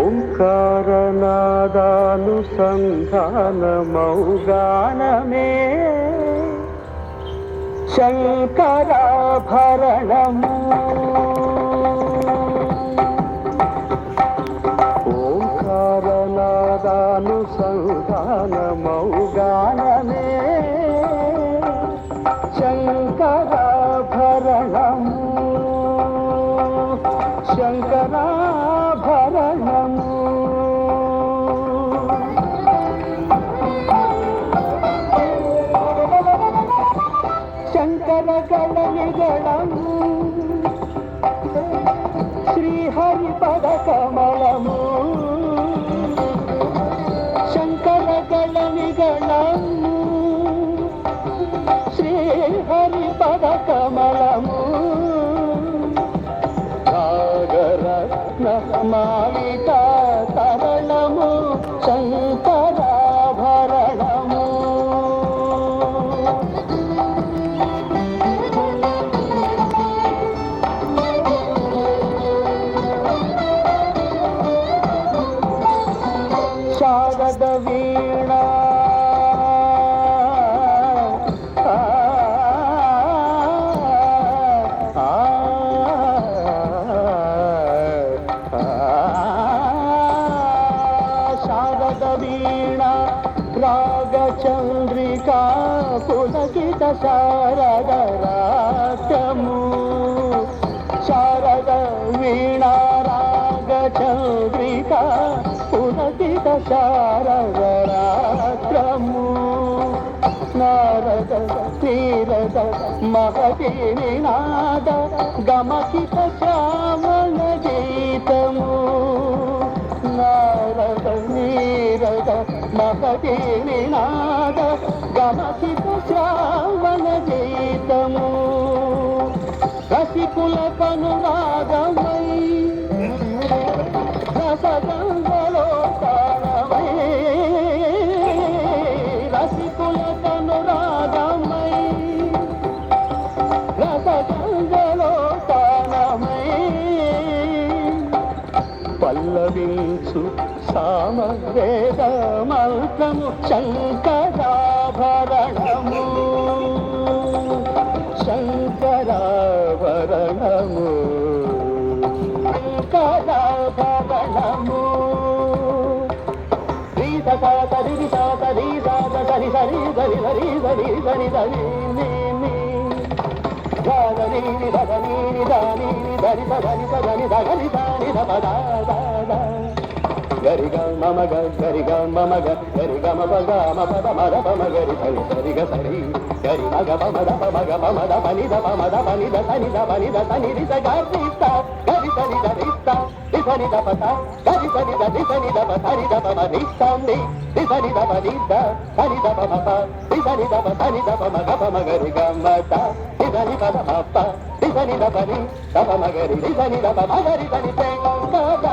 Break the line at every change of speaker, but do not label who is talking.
ఓంకారనాదానుసంధానమౌగానమే శంకరాభరణము. ఓంకారనాదానుసంధానమౌగానమే శంకరాభరణము. శంకరాభరణము. శంకరగళనిగళము శ్రీహరిపద కమలము. శంకరగళనిగళము శ్రీహరిపద కమలము. రాగరత్న మాలిక తరళము శంకరాభరణము. శారద వీణ శారద వీణ రాగచంద్రికా పులకిత శారద రాత్రము. శారద వీణ రాగచంద్రికా పులకిత శారద రాత్రము. నారద నీరద మహతి నినాద గమకిత శ్రావణ గీతము. నారద నీరద మహతి నినాద గమకిత శ్రావణ గీతము. రసికుల కనురాగమై రసగంగలో తాళమై. రసికుల కనురాగమై రసగంగలో తాళమై. పల్లవించు సామవేద మంత్రము శంకరాభరణము. శంకరాభరణము. శంకరాభరణము. శ్రీ సరి సరి సరి సరి సరి సరి సరి సరి సరి సరి ధని ధని ధని ధని ధని ధని ధని ధని ధ గరి గ మమ గ గరి గ మమ గ గరి గ మ ప గ మ ప ద మ ద ప మ గరి సరి సరి గ సరి గరి మ గ ప మ ద ప మ గ ప మ ద ప ని ద ప మ ద ప ని ద స ని ద ప ని ద స ని రి స గ రి స గరి స ని ద రి స రి స ని ద ప స గరి స ని ద రి స ని ద ప స ని ద ప మ రి స ని రి స ని ద ప ని ద స ని ద ప మ ప రి స ని ద ప స ని ద ప మ గ ప మ గరి గ మ ద రి స ని ప ద మ ప రి స ని ద ప ని ద ప మ గరి రి స ని ద ప మ గరి స ని శంకర